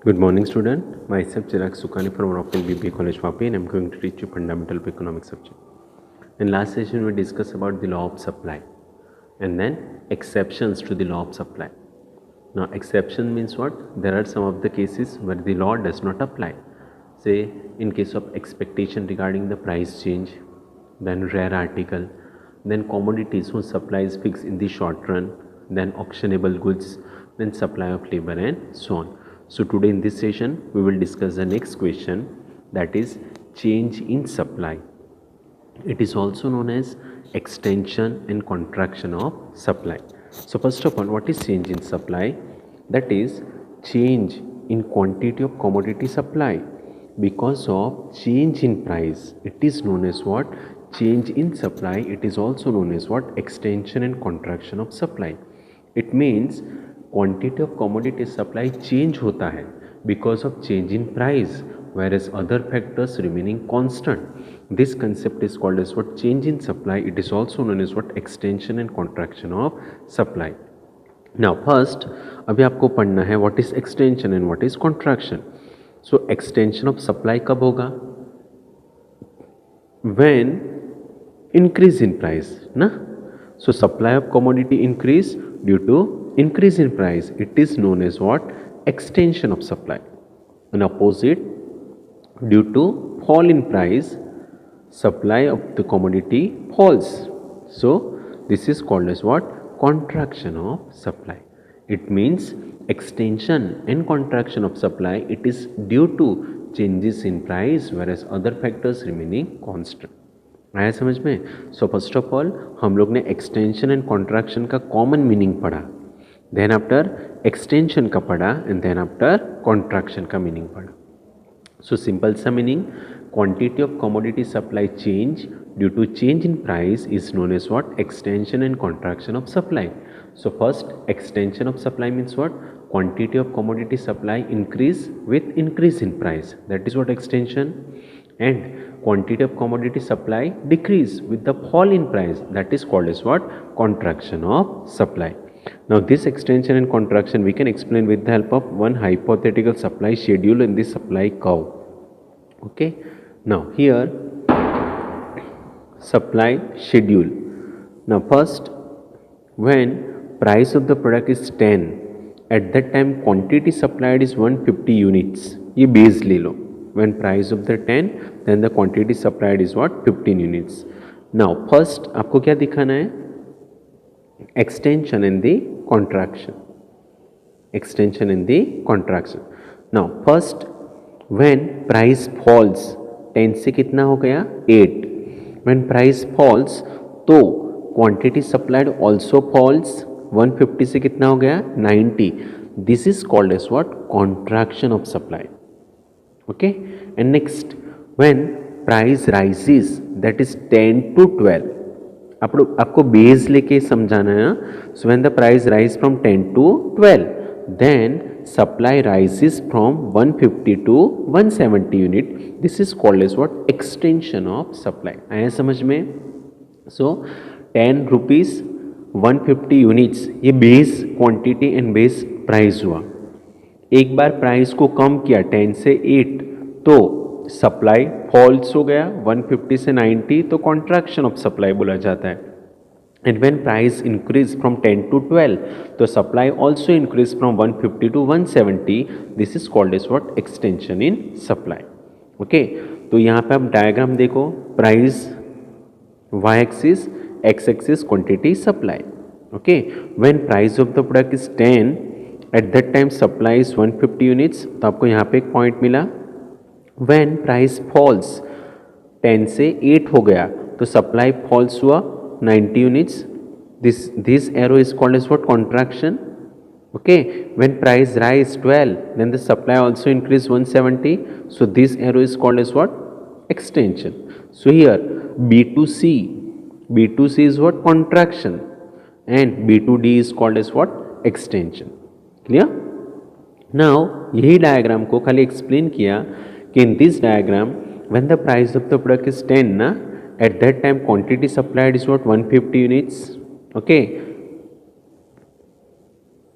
Good morning, student. Myself Chirag Sukhani from Rockville BBA College, Vapi, and I'm going to teach you fundamental of economics subject. In last session, we discussed about the law of supply and then exceptions to the law of supply. Now, exception means what? There are some of the cases where the law does not apply. Say, in case of expectation regarding the price change, then rare article, then commodities whose supply is fixed in the short run, then auctionable goods, then supply of labor, and so on. So today in this session we will discuss the next question, that is change in supply. It is also known as extension and contraction of supply. So first of all, what is change in supply? That is change in quantity of commodity supply because of change in price. It is known as what? Change in supply. It is also known as what? Extension and contraction of supply. It means quantity of commodity supply change होता है because of change in price, whereas other factors remaining constant. This concept is called as what? Change in supply. It is also known as what? Extension and contraction of supply. Now first अभी आपको पढ़ना है what is extension and what is contraction. So extension of supply कब होगा? When increase in price, ना? So supply of commodity increase due to increase in price. It is known as what? Extension of supply. And opposite, due to fall in price, supply of the commodity falls. So this is called as what? Contraction of supply. It means extension and contraction of supply. It is due to changes in price, whereas other factors remaining constant. आया समझ में? So first of all हम लोग ने extension and contraction का common meaning पढ़ा, then after extension का पढ़ा, एंड देन आफ्टर कॉन्ट्रैक्शन का मीनिंग पढ़ा. सो सिंपल सा meaning, quantity of commodity supply change due to change in price is known as what? Extension and contraction of supply. So first extension of supply means what? Quantity of commodity supply increase with increase in price, that is what extension. And quantity of commodity supply decrease with the fall in price, that is called as what? Contraction of supply. Now this extension and contraction we can explain with the help of one hypothetical supply schedule in the supply curve. Okay, now here supply schedule. Now first, when price of the product is 10, at that time quantity supplied is 150 units. ये base ले लो. When price of the 10, then the quantity supplied is what? 15 units. Now first आपको क्या दिखाना है? Extension and the contraction. Extension and the contraction. Now first, when price falls, 10 से कितना हो गया? 8. When price falls, तो quantity supplied also falls. 150 से कितना हो गया? 90. This is called as what? Contraction of supply. Okay, and next, when price rises, that is 10 to 12. आपको बेस लेके समझाना है. So when the price rise from 10 to 12, then supply rises from 150 to 170 unit. This is called as what? Extension of supply. आया समझ में? So 10 rupees 150 units, ये base quantity and base price हुआ. एक बार प्राइस को कम किया 10 से 8, तो सप्लाई फॉल्स हो गया 150 से 90, तो कॉन्ट्रैक्शन ऑफ सप्लाई बोला जाता है. And when price increase from 10 to 12, तो supply also increase from 150 to 170. This is called as what? Extension in supply. Okay, तो यहाँ पे आप डायग्राम देखो, price Y axis, X axis quantity supply. Okay, when price of the product is 10, at that time supply is 150 units. तो आपको यहाँ पे एक पॉइंट मिला. व्हेन प्राइस फॉल्स, 10 से 8 हो गया, तो सप्लाई फॉल्स हुआ 90 units. This arrow is called as what? Contraction. Okay, when price rise 12, then the supply also increase 170. So this arrow is called as what? Extension. So here B2C is what? Contraction, and B2D is called as what? Extension. Clear? Now यही diagram को खाली explain किया कि in this diagram when the price of the product is 10 ना, eight that time quantity supplied is what? 150 units. Okay,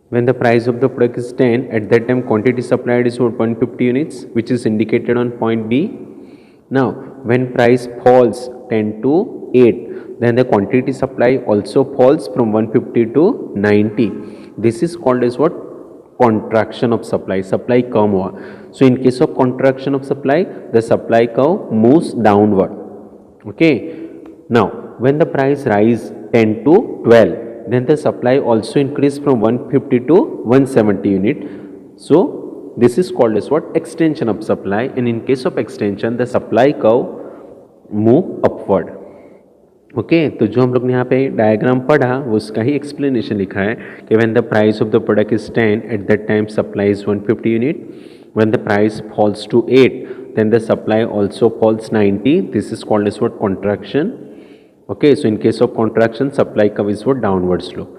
when the price of the product is 10, at that time quantity supplied is what 150 units, which is indicated on point B. Now when price falls 10 to 8, then the quantity supply also falls from 150 to 90. This is called as what? Contraction of supply. Supply कम हुआ. So in case of contraction of supply, the supply curve moves downward. Okay. Now when the price rise 10 to 12, then the supply also increase from 150 to 170 unit. So this is called as what? Extension of supply. And in case of extension, the supply curve move upward. Okay तो जो हम लोग ने यहाँ पे diagram पढ़ा वो उसका ही एक्सप्लेनेशन लिखा है कि when the price of the product is 10, at that time supply is 150 unit. When the price falls to 8, then the supply also falls 90. This is called as what? Contraction. Okay, so in case of contraction, supply curve is what? Downward slope.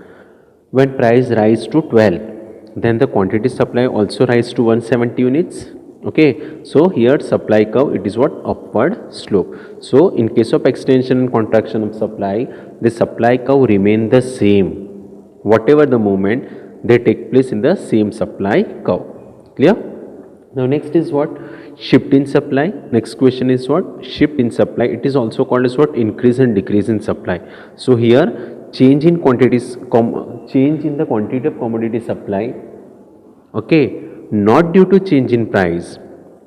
When price rise to 12, then the quantity supply also rise to 170 units. Okay, so here supply curve, it is what? Upward slope. So in case of extension and contraction of supply, the supply curve remain the same whatever the movement they take place in the same supply curve. Clear? Now next is what? Shift in supply. Next question is what? Shift in supply. It is also called as what? Increase and decrease in supply. So here change in quantities, change in the quantity of commodity supply. Okay, not due to change in price,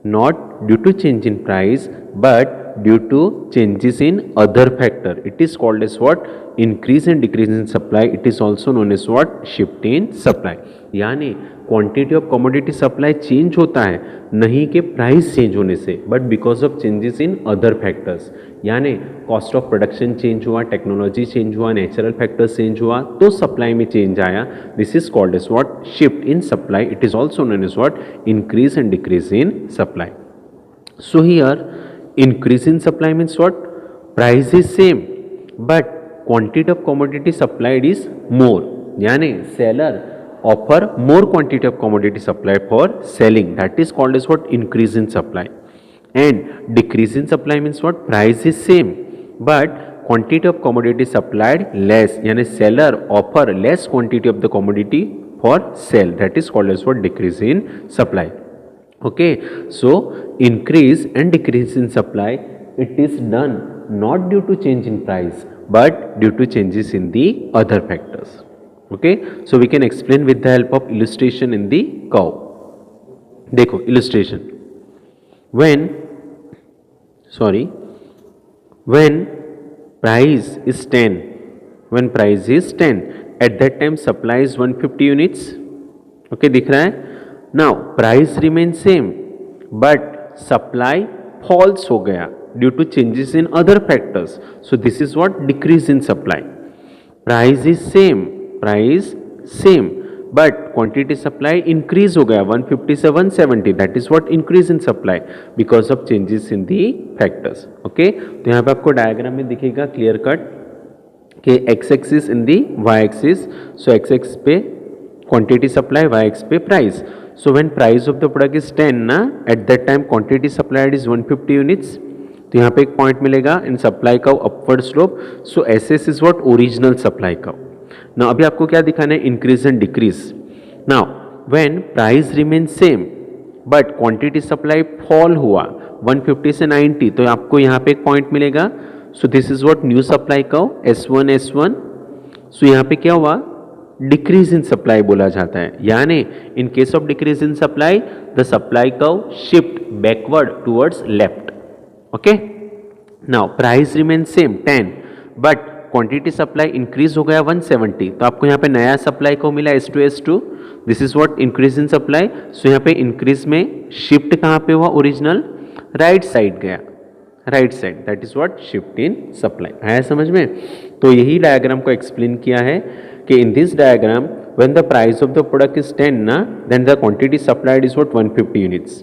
not due to change in price, but due to changes in other factor. It is called as what? Increase and decrease in supply. It is also known as what? Shift in supply. यानी quantity of commodity supply change होता है नहीं कि price change होने से, but because of changes in other factors. यानी cost of production change हुआ, technology change हुआ, नेचुरल फैक्टर्स चेंज हुआ तो सप्लाई में चेंज आया. This is called as what? Shift in supply. It is also known as what? Increase and decrease in supply. So here increase in supply means what? Price is same but quantity of commodity supplied is more. यानी seller offer more quantity of commodity supply for selling. That is called as what? Increase in supply. And decrease in supply means what? Price is same but quantity of commodity supplied less. यानी seller offer less quantity of the commodity for sell. That is called as what? Decrease in supply. Okay, so increase and decrease in supply, it is done not due to change in price but due to changes in the other factors. Okay, so we can explain with the help of illustration in the curve. देखो illustration. When price is 10, when price is 10, at that time supply is 150 units. Okay, दिख रहा है. Now price remains same but supply falls हो गया due to changes in other factors. So this is what? Decrease in supply. Price is same but quantity supply increase हो गया 150 से 170. That is what? Increase in supply because of changes in the factors. Okay, तो यहाँ पे आपको diagram में दिखेगा clear cut कि x एक्सिस इन दी y एक्सिस. सो x एक्सिस पे क्वांटिटी सप्लाई, y एक्सिस पे price. So when price of the product is 10 ना, at that time quantity supplied is 150 units. तो यहाँ पे एक पॉइंट मिलेगा इन सप्लाई का upward slope. So SS is what? Original supply का. ना अभी आपको क्या दिखाना है? Increase and decrease. Now when price remain same but quantity supply fall हुआ 150 से 90 तो आपको यहाँ पे एक पॉइंट मिलेगा. So this is what? New supply का S1. सो यहाँ पे क्या हुआ? डिक्रीज इन सप्लाई बोला जाता है. यानी इन case of decrease in supply the supply curve shift backward towards left. Okay, now price remain same 10 but quantity supply increase हो गया 170 तो आपको यहाँ पे नया सप्लाई कर्व मिला S2. This is what? Increase in supply. So यहाँ पे इंक्रीज में शिफ्ट कहाँ पे हुआ? ओरिजिनल राइट साइड गया, right side. That is what? Shift in supply. आया समझ में? तो यही डायग्राम को एक्सप्लेन किया है कि in this diagram when the price of the product is 10 na, then the quantity supplied is what? 150 units,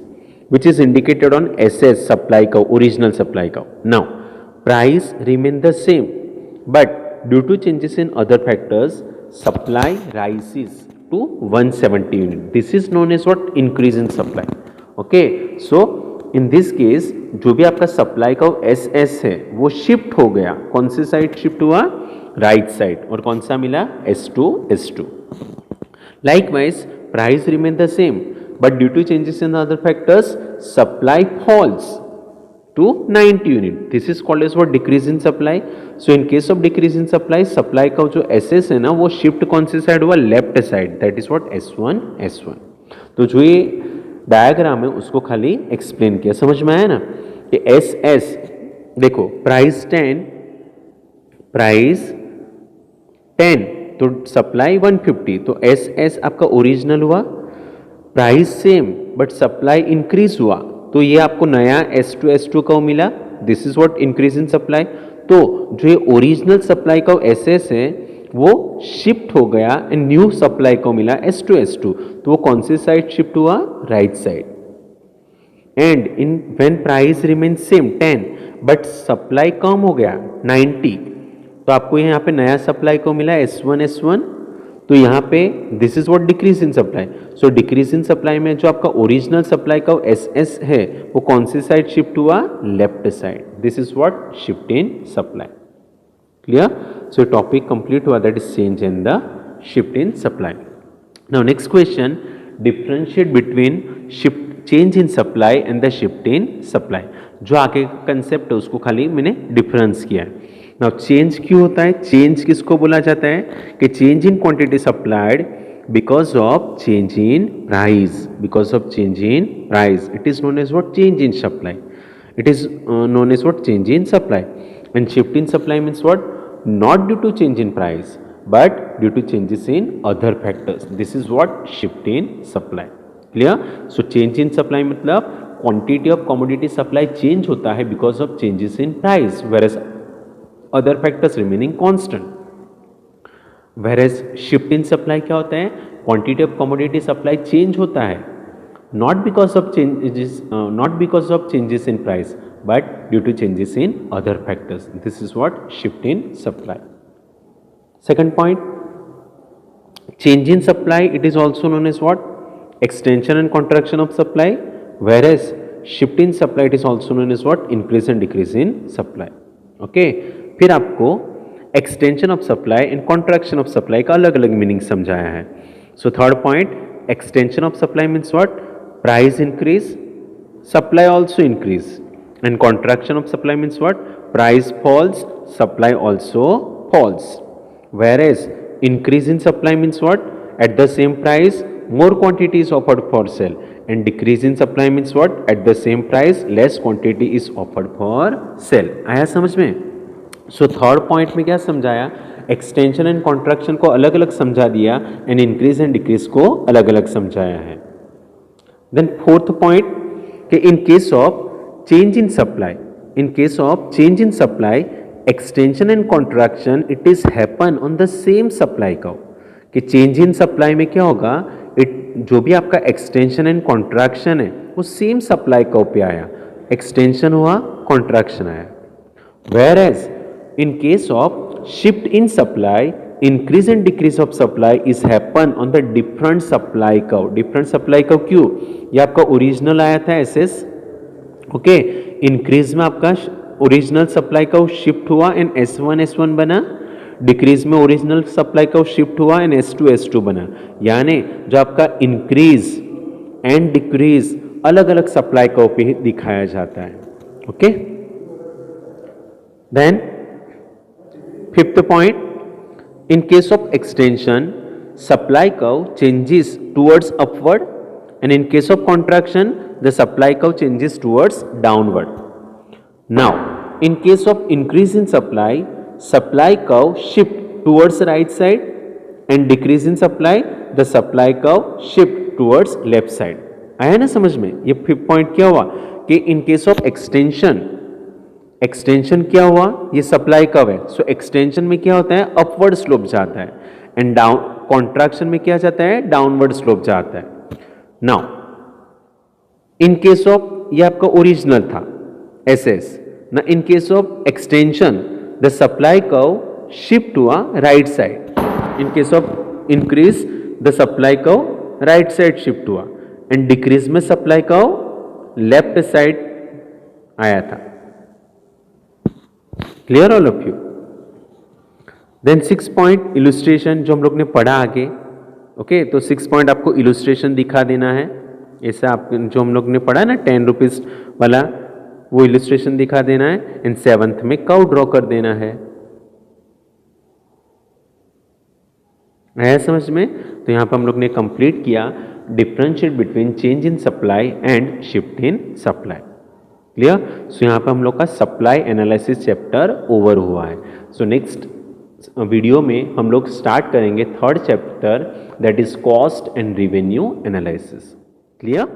which is indicated on SS supply curve, original supply curve. Now price remain the same but due to changes in other factors supply rises to 170 units. This is known as what? Increase in supply. Okay, so in this case जो भी आपका supply का SS है वो shift हो गया. कौन सी साइड शिफ्ट हुआ? Right side. और कौन सा मिला? S2. Likewise, price remain the same, but due to changes in the other factors, supply falls to 90 unit. This is called as what decrease in supply. So in case of decrease in supply, supply का जो SS है ना वो shift कौन से side हुआ, left side, that is what S1 S1. तो जो ये डायग्राम है उसको खाली एक्सप्लेन किया, समझ में आया ना कि SS देखो प्राइस 10, प्राइस 10 तो सप्लाई 150, तो SS आपका ओरिजिनल हुआ, price same but supply increase हुआ, तो ये आपको नया S2 का मिला, this is what increase in supply. तो जो ये ओरिजिनल सप्लाई का SS है वो शिफ्ट हो गया एंड न्यू सप्लाई को मिला S2, तो वो कौन सी साइड शिफ्ट हुआ, right side. And in when price remain same 10 but supply कम हो गया 90, तो आपको यहाँ पे नया सप्लाई को मिला S1, तो यहाँ पे this is what decrease in supply. So decrease in supply में जो आपका ओरिजिनल सप्लाई का SS है वो कौन सी साइड शिफ्ट हुआ, left side. This is what shift in supply. Clear. So topic complete हुआ, that is change in the shift in supply. Now next question, differentiate between shift change in supply and the shift in supply. जो आगे का concept है उसको खाली मैंने difference किया है. नाउ चेंज क्यों होता है, चेंज किसको बोला जाता है कि change in quantity supplied because of change in price, because of change in price, it is known as what change in supply, it is known as what change in supply. And shift in supply means what, not due to change in price but due to changes in other factors, this is what shift in supply. Clear. So change in supply मतलब quantity of commodity supply change होता है because of changes in price, where other factors remaining constant. Whereas shift in supply क्या होता है, quantity of commodity supply change होता है not because of changes in price but due to changes in other factors. This is what shift in supply. Second point, change in supply it is also known as what, extension and contraction of supply, whereas shift in supply it is also known as what, increase and decrease in supply. Okay. फिर आपको extension of supply and contraction of supply का अलग अलग meaning समझाया है. So third point, extension of supply means what, price increase, supply also increase, and contraction of supply means what, price falls, supply also falls. Whereas increase in supply means what, at the same price more quantity is offered for sale, and decrease in supply means what, at the same price less quantity is offered for sale. आया समझ में. So third point में क्या समझाया, extension and contraction को अलग अलग समझा दिया एंड इंक्रीज एंड डिक्रीज को अलग अलग समझाया है. देन फोर्थ पॉइंट कि इन case of change in supply, in case of change in supply extension and contraction it is happen on the same supply curve. कि चेंज इन सप्लाई में क्या होगा, जो भी आपका एक्सटेंशन एंड कॉन्ट्रैक्शन है वो सेम सप्लाई कर्व पे आया, एक्सटेंशन हुआ कॉन्ट्रैक्शन आया. Whereas in case of shift in supply increase and decrease of supply is happen on the different supply curve. Different supply curve क्यों, ये आपका original आया था SS, ओके, इंक्रीज में आपका ओरिजिनल सप्लाई कर्व शिफ्ट हुआ and S1 बना, decrease में ओरिजिनल सप्लाई का शिफ्ट हुआ एंड S2 बना. यानी जो आपका इंक्रीज एंड डिक्रीज अलग अलग सप्लाई का पे दिखाया जाता है. Okay. Then fifth point, in case of extension supply curve changes towards upward and in case of contraction the supply curve changes towards downward. Now in case of increase in supply, supply curve shift towards right side and decrease in supply the supply curve shift towards left side. आया ना समझ में. ये fifth point क्या हुआ कि इन case of extension, extension क्या हुआ, ये सप्लाई कर्व है, सो एक्सटेंशन में क्या होता है, अपवर्ड स्लोप जाता है एंड डाउन, कॉन्ट्रैक्शन में क्या जाता है, डाउनवर्ड स्लोप जाता है. नाउ इन केस ऑफ, ये आपका ओरिजिनल था SS ना, इन case of extension the supply curve shift हुआ right side. In case of increase the supply curve right side shift हुआ and decrease में supply curve left side आया था. Clear all of you? Then 6 point illustration जो हम लोग ने पढ़ा आगे, ओके, तो 6 पॉइंट आपको इलस्ट्रेशन दिखा देना है, ऐसा आप जो हम लोग ने पढ़ा ना 10 रुपीज वाला, वो इलस्ट्रेशन दिखा देना है। एंड 7th में कर्व ड्रॉ कर देना है समझ में। तो यहाँ पर हम लोग ने कंप्लीट किया differentiate between change in supply and shift in supply. Clear? So यहाँ पर हम लोग का सप्लाई एनालिसिस चैप्टर ओवर हुआ है। सो नेक्स्ट वीडियो में हम लोग स्टार्ट करेंगे 3rd chapter, that is cost and revenue analysis. Clear?